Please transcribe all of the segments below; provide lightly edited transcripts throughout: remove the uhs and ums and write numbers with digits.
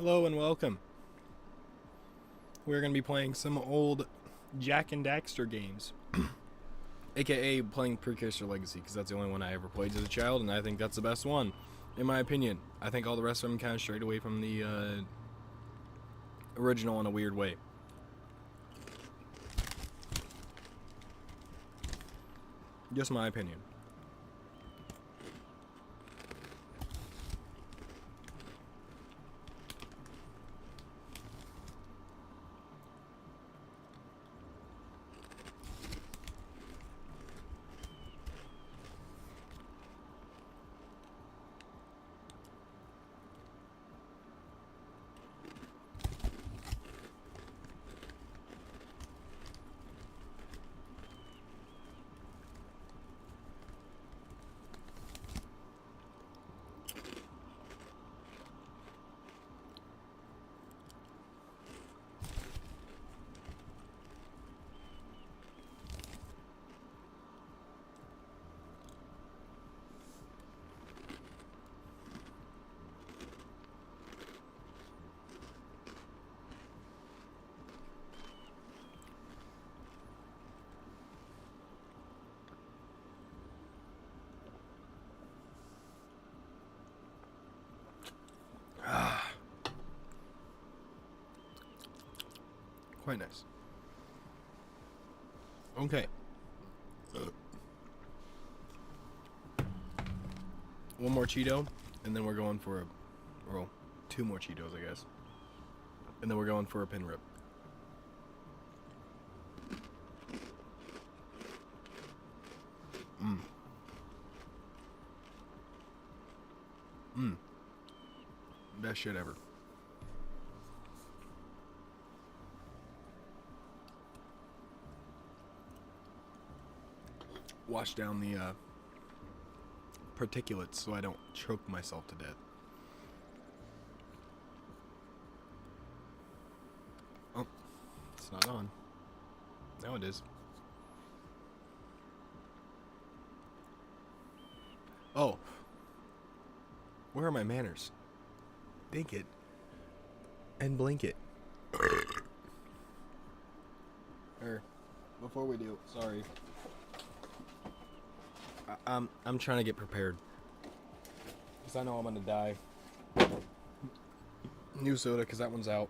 Hello and welcome. We're going to be playing some old Jack and Daxter games. AKA playing Precursor Legacy, because that's the only one I ever played as a child, and I think that's the best one, in my opinion. I think all the rest of them kind of strayed away from the original in a weird way. Just my opinion. Quite nice. Okay. One more Cheeto, and then we're going for two more Cheetos, I guess. And then we're going for a pin rip. Best shit ever. Wash down the particulates so I don't choke myself to death. Oh, it's not on. Now it is. Oh. Where are my manners? Think it. And blink it. Before we do, sorry. I'm trying to get prepared. Because I know I'm going to die. New soda, because that one's out.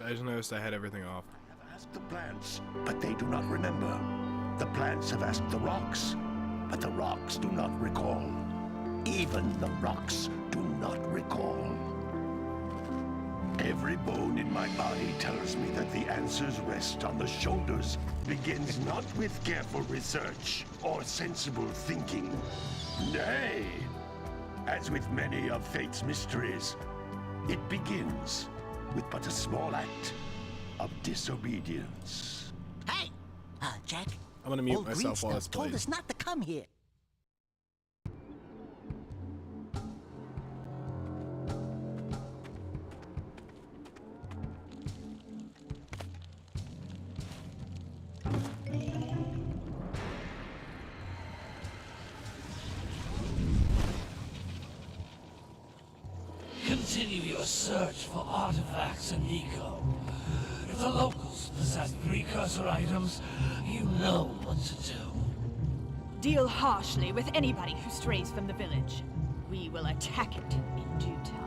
I just noticed I had everything off. I have asked the plants, but they do not remember. The plants have asked the rocks, but the rocks do not recall. Even the rocks do not recall. Every bone in my body tells me that the answers rest on the shoulders. Begins not with careful research or sensible thinking. Nay, as with many of fate's mysteries, it begins with but a small act of disobedience. Hey! Jack. I'm gonna mute Old myself while Green this Stuff told plays. us not to come here. Continue your search for artifacts in Nico. If the locals possess precursor items, you know what to do. Deal harshly with anybody who strays from the village. We will attack it in due time.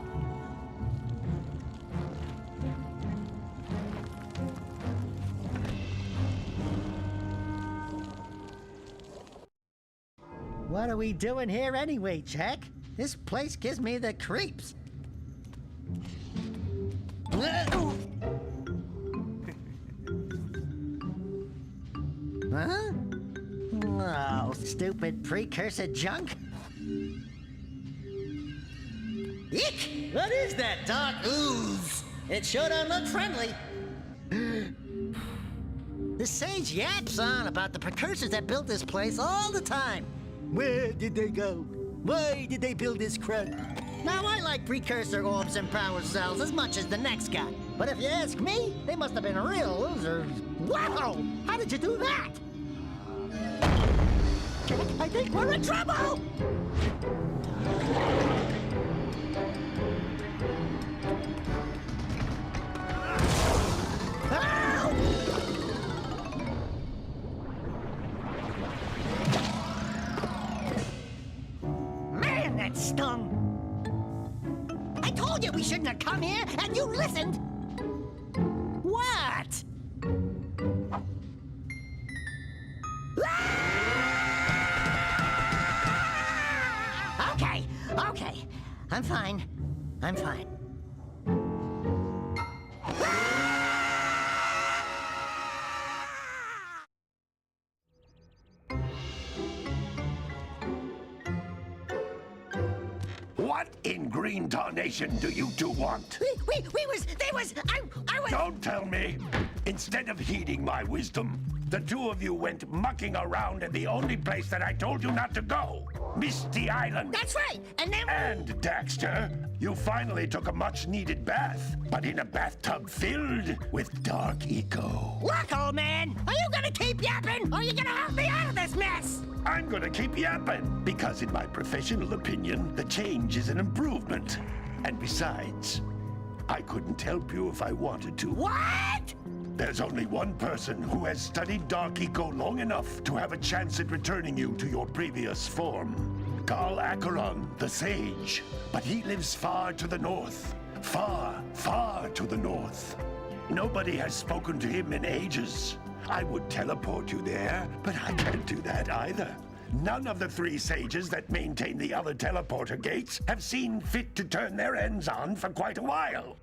What are we doing here anyway, Jack? This place gives me the creeps. Huh? Oh, stupid precursor junk. Eek! What is that dark ooze? It sure don't look friendly. The sage yaps on about the precursors that built this place all the time. Where did they go? Why did they build this crud? Now, I like precursor orbs and power cells as much as the next guy. But if you ask me, they must have been real losers. Wow! How did you do that? Jack, I think we're in trouble! Ow! Man, that stung! I told you we shouldn't have come here, and you listened! What? Okay. I'm fine. What in green tarnation do you two want? I was... Don't tell me! Instead of heeding my wisdom, the two of you went mucking around in the only place that I told you not to go, Misty Island. That's right, and then... And, Daxter, you finally took a much-needed bath, but in a bathtub filled with dark eco. Look, old man, are you gonna keep yapping, or are you gonna help me out of this mess? I'm gonna keep yapping, because in my professional opinion, the change is an improvement. And besides, I couldn't help you if I wanted to. What? There's only one person who has studied Dark Eco long enough to have a chance at returning you to your previous form. Carl Acheron, the Sage. But he lives far to the north. Far, far to the north. Nobody has spoken to him in ages. I would teleport you there, but I can't do that either. None of the three sages that maintain the other teleporter gates have seen fit to turn their ends on for quite a while.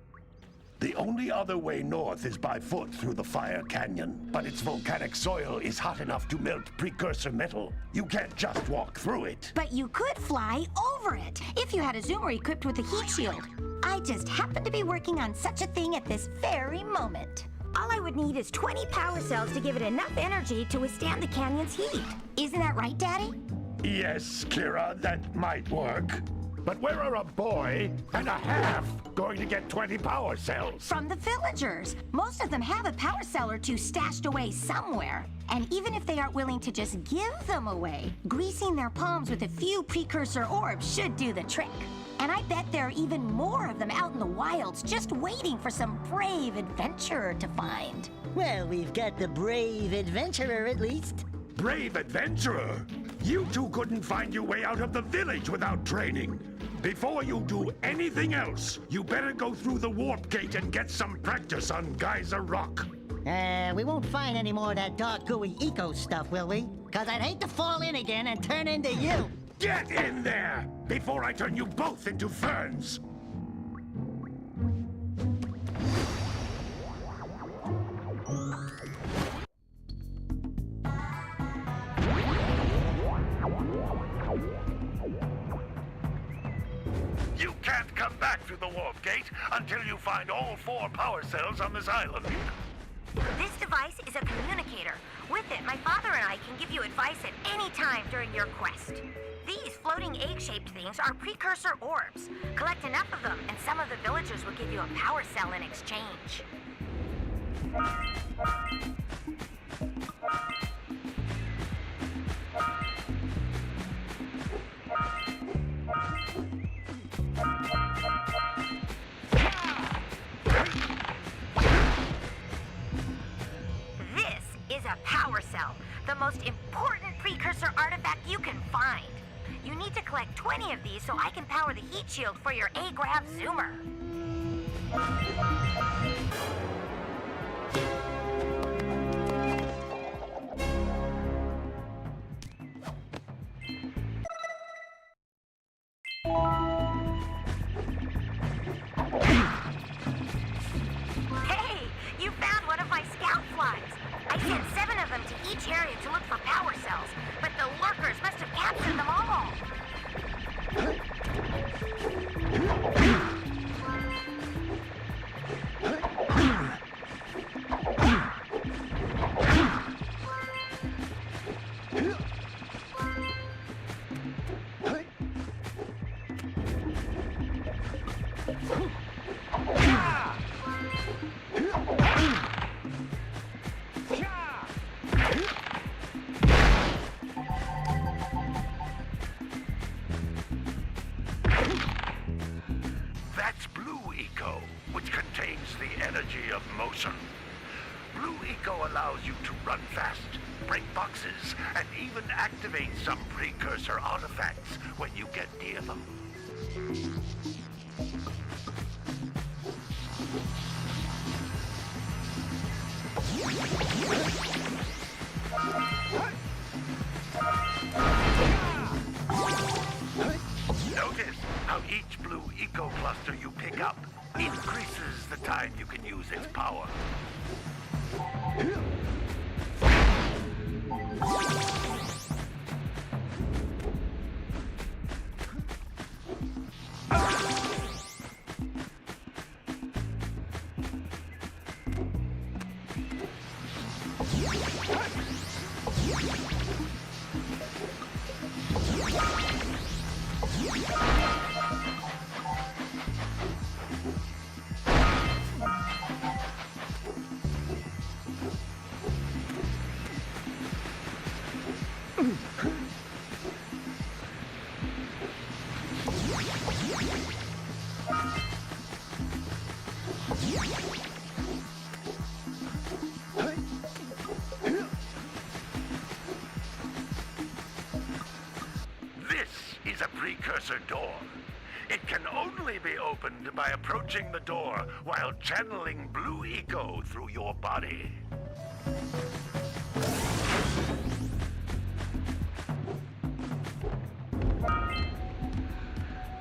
The only other way north is by foot through the Fire Canyon, but its volcanic soil is hot enough to melt precursor metal. You can't just walk through it. But you could fly over it, if you had a zoomer equipped with a heat shield. I just happen to be working on such a thing at this very moment. All I would need is 20 power cells to give it enough energy to withstand the canyon's heat. Isn't that right, Daddy? Yes, Kira, that might work. But where are a boy and a half going to get 20 power cells? From the villagers. Most of them have a power cell or two stashed away somewhere. And even if they aren't willing to just give them away, greasing their palms with a few precursor orbs should do the trick. And I bet there are even more of them out in the wilds just waiting for some brave adventurer to find. Well, we've got the brave adventurer at least. Brave adventurer? You two couldn't find your way out of the village without training. Before you do anything else, you better go through the warp gate and get some practice on Geyser Rock. We won't find any more of that dark gooey eco stuff, will we? Cause I'd hate to fall in again and turn into you. Get in there before I turn you both into ferns. You can't come back through the warp gate until you find all 4 power cells on this island. This device is a communicator. With it, my father and I can give you advice at any time during your quest. These floating egg-shaped things are precursor orbs. Collect enough of them, and some of the villagers will give you a power cell in exchange. This is a power cell, the most important precursor artifact you can find. You need to collect 20 of these so I can power the heat shield for your A-Grav zoomer. Hey, you found one of my scout flies. I sent 7 of them to each area to look for power cells, but the lurkers must have captured them all. That's Blue Eco, which contains the energy of motion. Blue Eco allows you to run fast, break boxes, and even activate some precursor artifacts when you get near them. Notice how each Blue Eco cluster you pick up increases the time you can use its power. This is a precursor door. It can only be opened by approaching the door while channeling Blue Eco through your body.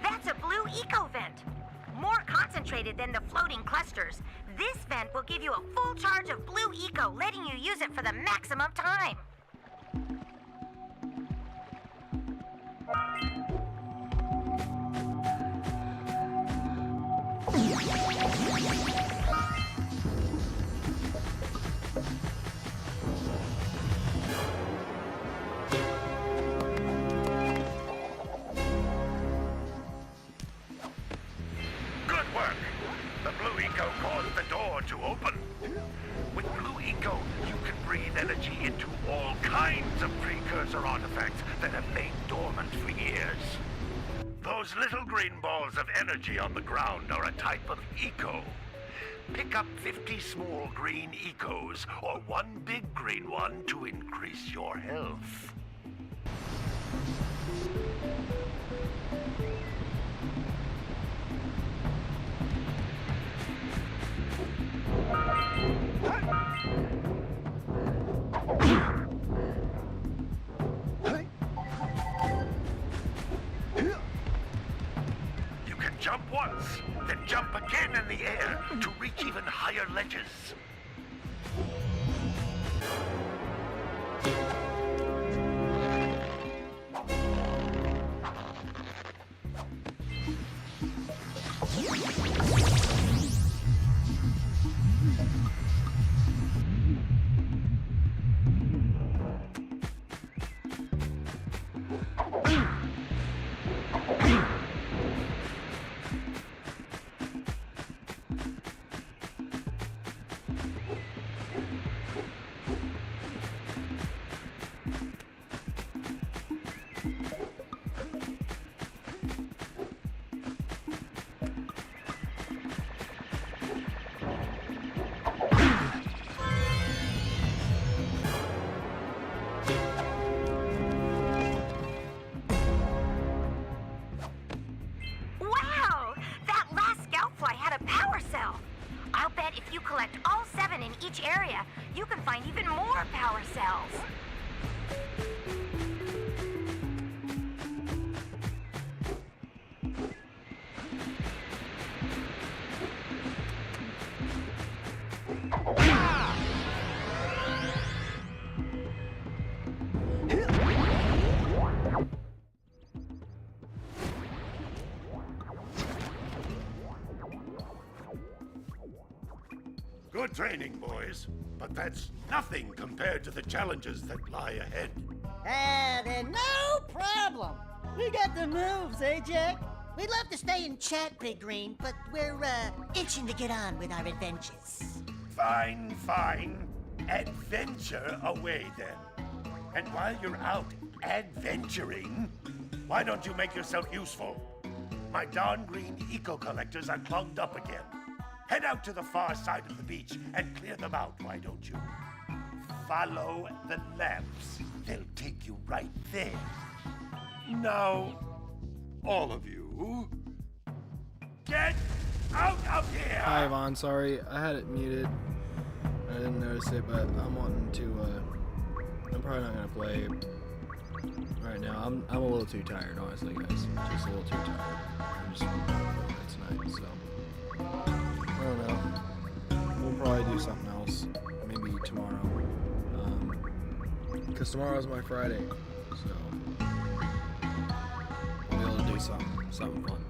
That's a Blue Eco vent. More concentrated than the floating clusters. This vent will give you a full charge of Blue Eco, letting you use it for the maximum time. Good work! The Blue Eco caused the door to open. With Blue Eco, you can breathe energy into all kinds of precursor artifacts that have lain dormant for years. Those little green balls of energy on the ground are a type of eco. Pick up 50 small green ecos or one big green one to increase your health. Jump once, then jump again in the air to reach even higher ledges. Wow! That last scoutfly had a power cell. I'll bet if you collect all 7 in each area, you can find even more power cells. Good training, boys. But that's nothing compared to the challenges that lie ahead. Then no problem. We got the moves, eh, Jack? We'd love to stay and chat, Big Green, but we're, itching to get on with our adventures. Fine, fine. Adventure away, then. And while you're out adventuring, why don't you make yourself useful? My darn green eco-collectors are clogged up again. Head out to the far side of the beach and clear them out, why don't you? Follow the lamps. They'll take you right there. Now, all of you, get out of here! Hi, Yvonne. Sorry, I had it muted. I didn't notice it, but I'm wanting to. I'm probably not gonna play right now. I'm a little too tired, honestly, guys. Just a little too tired. I'm just not feeling it tonight, so I don't know. We'll probably do something else, maybe tomorrow. Because tomorrow's my Friday, so I'll be able to do something fun.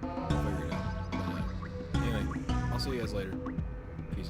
We'll figure it out. But, anyway, I'll see you guys later. Peace.